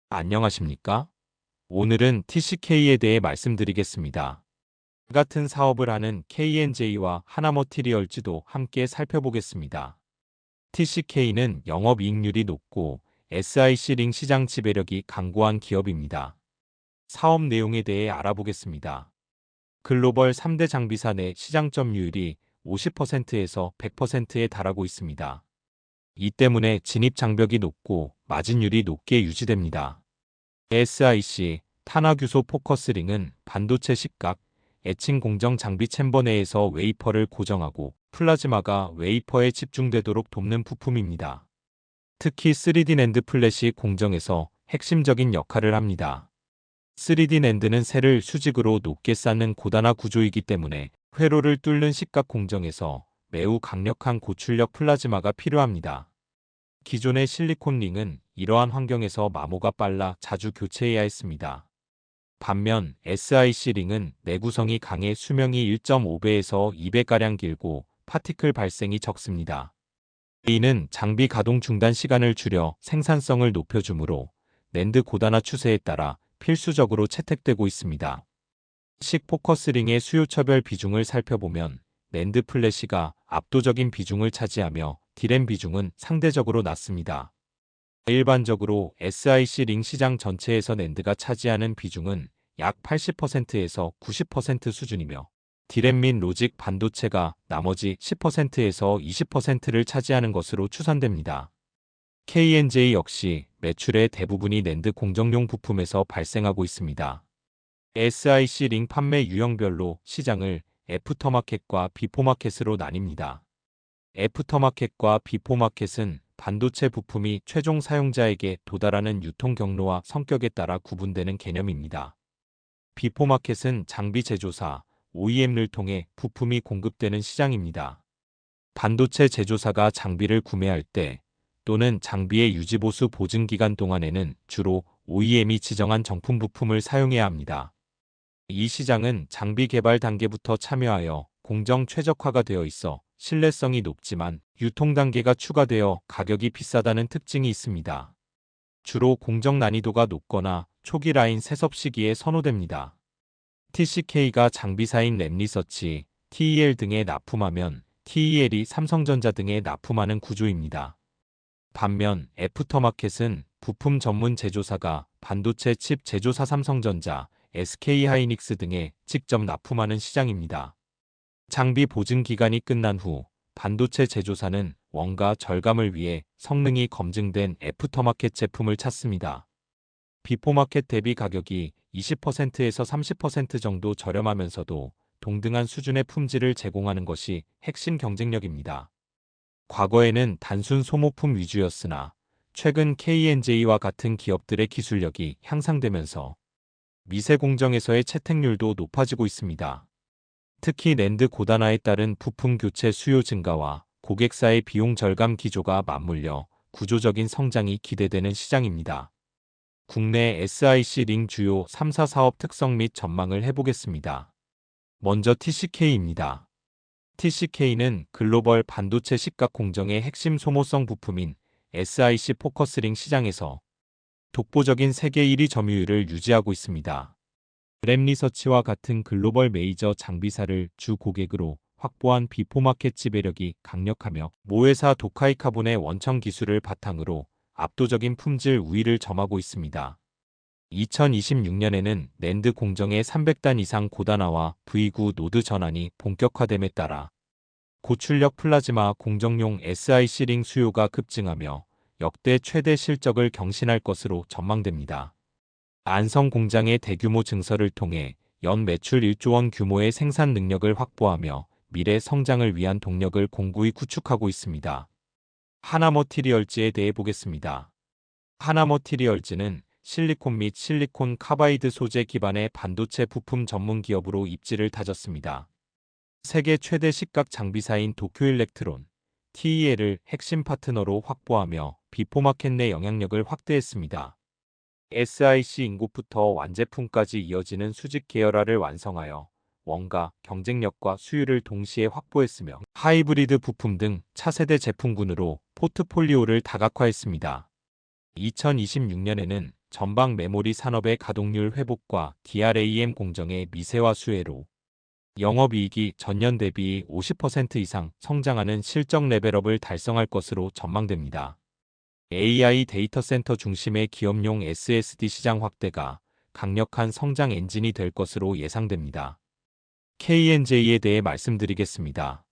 안녕하십니까? 오늘은 TCK에 대해 말씀드리겠습니다. 같은 사업을 하는 K&J와 하나머티리얼즈도 함께 살펴보겠습니다. TCK는 영업이익률이 높고 SiC 링 시장 지배력이 강고한 기업입니다. 사업 내용에 대해 알아보겠습니다. 글로벌 3대 장비사 내 시장 점유율이 50%에서 100%에 달하고 있습니다. 이 때문에 진입 장벽이 높고 마진율이 높게 유지됩니다. SiC, 탄화규소 포커스링은 반도체 식각, 에칭 공정 장비 챔버 내에서 웨이퍼를 고정하고 플라즈마가 웨이퍼에 집중되도록 돕는 부품입니다. 특히 3D 낸드 플래시 공정에서 핵심적인 역할을 합니다. 3D 낸드는 셀을 수직으로 높게 쌓는 고단화 구조이기 때문에 회로를 뚫는 식각 공정에서 매우 강력한 고출력 플라즈마가 필요합니다. 기존의 실리콘 링은 이러한 환경에서 마모가 빨라 자주 교체해야 했습니다. 반면 SiC 링은 내구성이 강해 수명이 1.5배에서 2배가량 길고 파티클 발생이 적습니다. 이는 장비 가동 중단 시간을 줄여 생산성을 높여주므로 낸드 고단화 추세에 따라 필수적으로 채택되고 있습니다. 식 포커스링의 수요처별 비중을 살펴보면 낸드 플래시가 압도적인 비중을 차지하며 D램 비중은 상대적으로 낮습니다. 일반적으로 SiC 링 시장 전체에서 낸드가 차지하는 비중은 약 80%에서 90% 수준이며 D램 및 로직 반도체가 나머지 10%에서 20%를 차지하는 것으로 추산됩니다. K&J 역시 매출의 대부분이 낸드 공정용 부품에서 발생하고 있습니다. SiC 링 판매 유형별로 시장을 애프터마켓과 비포마켓으로 나뉩니다. 애프터마켓과 비포마켓은 반도체 부품이 최종 사용자에게 도달하는 유통 경로와 성격에 따라 구분되는 개념입니다. 비포마켓은 장비 제조사, OEM를 통해 부품이 공급되는 시장입니다. 반도체 제조사가 장비를 구매할 때 또는 장비의 유지보수 보증기간 동안에는 주로 OEM이 지정한 정품 부품을 사용해야 합니다. 이 시장은 장비 개발 단계부터 참여하여 공정 최적화가 되어 있어 신뢰성이 높지만 유통 단계가 추가되어 가격이 비싸다는 특징이 있습니다. 주로 공정 난이도가 높거나 초기 라인 세섭 시기에 선호됩니다. TCK가 장비사인 랩리서치, TEL 등에 납품하면 TEL이 삼성전자 등에 납품하는 구조입니다. 반면 애프터마켓은 부품 전문 제조사가 반도체 칩 제조사 삼성전자, SK하이닉스 등에 직접 납품하는 시장입니다. 장비 보증 기간이 끝난 후 반도체 제조사는 원가 절감을 위해 성능이 검증된 애프터마켓 제품을 찾습니다. 비포마켓 대비 가격이 20%에서 30% 정도 저렴하면서도 동등한 수준의 품질을 제공하는 것이 핵심 경쟁력입니다. 과거에는 단순 소모품 위주였으나 최근 K&J와 같은 기업들의 기술력이 향상되면서 미세 공정에서의 채택률도 높아지고 있습니다. 특히 낸드 고단화에 따른 부품 교체 수요 증가와 고객사의 비용 절감 기조가 맞물려 구조적인 성장이 기대되는 시장입니다. 국내 SiC 링 주요 3사 사업 특성 및 전망을 해보겠습니다. 먼저 TCK입니다. TCK는 글로벌 반도체 식각 공정의 핵심 소모성 부품인 SiC 포커스링 시장에서 독보적인 세계 1위 점유율을 유지하고 있습니다. 랩리서치와 같은 글로벌 메이저 장비사를 주 고객으로 확보한 비포마켓 지배력이 강력하며 모회사 도카이 카본의 원청 기술을 바탕으로 압도적인 품질 우위를 점하고 있습니다. 2026년에는 낸드 공정의 300단 이상 고단화와 V9 노드 전환이 본격화됨에 따라 고출력 플라즈마 공정용 SiC 링 수요가 급증하며 역대 최대 실적을 경신할 것으로 전망됩니다. 안성 공장의 대규모 증설을 통해 연 매출 1조 원 규모의 생산 능력을 확보하며 미래 성장을 위한 동력을 공고히 구축하고 있습니다. 하나머티리얼즈에 대해 보겠습니다. 하나머티리얼즈는 실리콘 및 실리콘 카바이드 소재 기반의 반도체 부품 전문 기업으로 입지를 다졌습니다. 세계 최대 식각 장비사인 도쿄일렉트론, TEL을 핵심 파트너로 확보하며 비포마켓 내 영향력을 확대했습니다. SiC 인고부터 완제품까지 이어지는 수직 계열화를 완성하여 원가, 경쟁력과 수율을 동시에 확보했으며 하이브리드 부품 등 차세대 제품군으로 포트폴리오를 다각화했습니다. 2026년에는 전방 메모리 산업의 가동률 회복과 DRAM 공정의 미세화 수혜로 영업이익이 전년 대비 50% 이상 성장하는 실적 레벨업을 달성할 것으로 전망됩니다. AI 데이터 센터 중심의 기업용 SSD 시장 확대가 강력한 성장 엔진이 될 것으로 예상됩니다. KNJ에 대해 말씀드리겠습니다.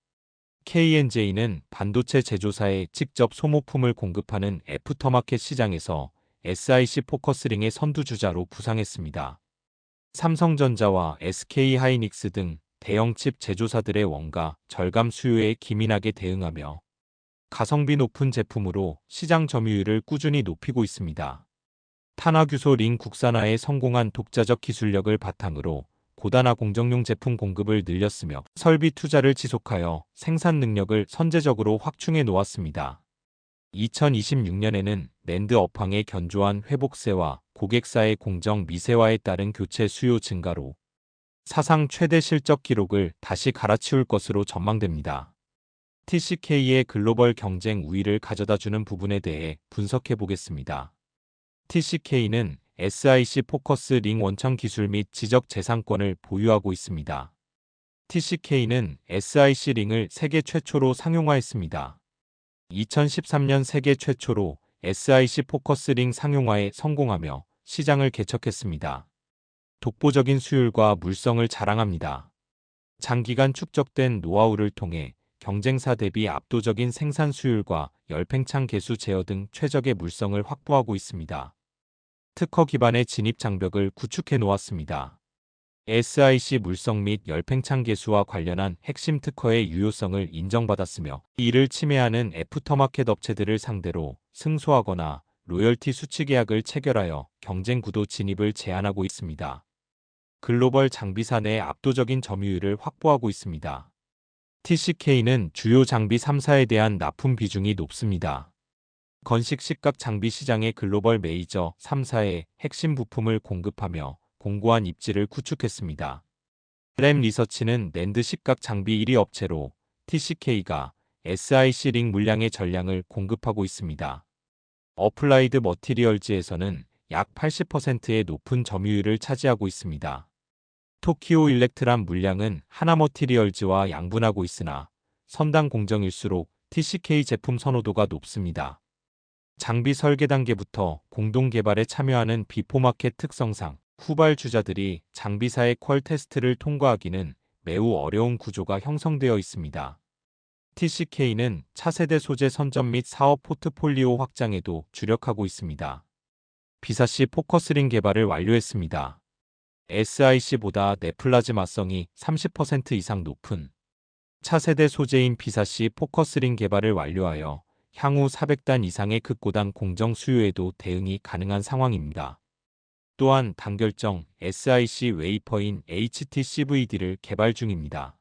KNJ는 반도체 제조사에 직접 소모품을 공급하는 애프터마켓 시장에서 SiC 포커스링의 선두주자로 부상했습니다. 삼성전자와 SK하이닉스 등 대형 칩 제조사들의 원가 절감 수요에 기민하게 대응하며 가성비 높은 제품으로 시장 점유율을 꾸준히 높이고 있습니다. 탄화규소 링 국산화에 성공한 독자적 기술력을 바탕으로 고단화 공정용 제품 공급을 늘렸으며 설비 투자를 지속하여 생산 능력을 선제적으로 확충해 놓았습니다. 2026년에는 낸드 업황의 견조한 회복세와 고객사의 공정 미세화에 따른 교체 수요 증가로 사상 최대 실적 기록을 다시 갈아치울 것으로 전망됩니다. TCK의 글로벌 경쟁 우위를 가져다주는 부분에 대해 분석해 보겠습니다. TCK는 SiC 포커스 링 원천 기술 및 지적 재산권을 보유하고 있습니다. TCK는 SiC 링을 세계 최초로 상용화했습니다. 2013년 세계 최초로 SiC 포커스 링 상용화에 성공하며 시장을 개척했습니다. 독보적인 수율과 물성을 자랑합니다. 장기간 축적된 노하우를 통해 경쟁사 대비 압도적인 생산 수율과 열팽창 개수 제어 등 최적의 물성을 확보하고 있습니다. 특허 기반의 진입 장벽을 구축해 놓았습니다. SiC 물성 및 열팽창 개수와 관련한 핵심 특허의 유효성을 인정받았으며 이를 침해하는 애프터마켓 업체들을 상대로 승소하거나 로열티 수취 계약을 체결하여 경쟁 구도 진입을 제한하고 있습니다. 글로벌 장비사 내 압도적인 점유율을 확보하고 있습니다. TCK는 주요 장비 3사에 대한 납품 비중이 높습니다. 건식 식각 장비 시장의 글로벌 메이저 3사의 핵심 부품을 공급하며 공고한 입지를 구축했습니다. 램 리서치는 낸드 식각 장비 1위 업체로 TCK가 SiC 링 물량의 전량을 공급하고 있습니다. 어플라이드 머티리얼즈에서는 약 80%의 높은 점유율을 차지하고 있습니다. 토키오 일렉트란 물량은 하나머티리얼즈와 양분하고 있으나 선당 공정일수록 TCK 제품 선호도가 높습니다. 장비 설계 단계부터 공동 개발에 참여하는 비포마켓 특성상 후발주자들이 장비사의 퀄 테스트를 통과하기는 매우 어려운 구조가 형성되어 있습니다. TCK는 차세대 소재 선점 및 사업 포트폴리오 확장에도 주력하고 있습니다. 비사C 포커스링 개발을 완료했습니다. SiC보다 내플라즈마성이 30% 이상 높은 차세대 소재인 비사C 포커스링 개발을 완료하여 향후 400단 이상의 극고단 공정 수요에도 대응이 가능한 상황입니다. 또한 단결정 SiC 웨이퍼인 HT-CVD를 개발 중입니다.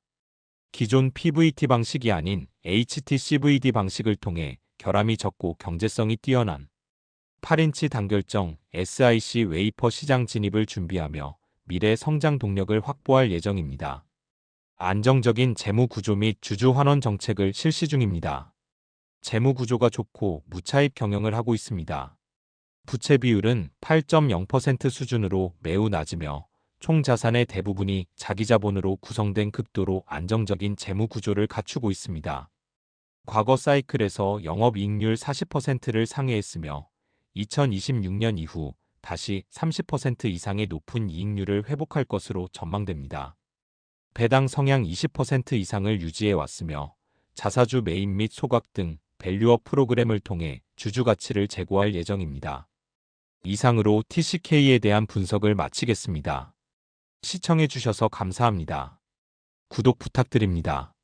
기존 PVT 방식이 아닌 HT-CVD 방식을 통해 결함이 적고 경제성이 뛰어난 8인치 단결정 SiC 웨이퍼 시장 진입을 준비하며 미래 성장 동력을 확보할 예정입니다. 안정적인 재무 구조 및 주주 환원 정책을 실시 중입니다. 재무 구조가 좋고 무차입 경영을 하고 있습니다. 부채 비율은 8.0% 수준으로 매우 낮으며 총 자산의 대부분이 자기 자본으로 구성된 극도로 안정적인 재무 구조를 갖추고 있습니다. 과거 사이클에서 영업이익률 40%를 상회했으며 2026년 이후 다시 30% 이상의 높은 이익률을 회복할 것으로 전망됩니다. 배당 성향 20% 이상을 유지해 왔으며 자사주 매입 및 소각 등 밸류업 프로그램을 통해 주주 가치를 제고할 예정입니다. 이상으로 TCK에 대한 분석을 마치겠습니다. 시청해 주셔서 감사합니다. 구독 부탁드립니다.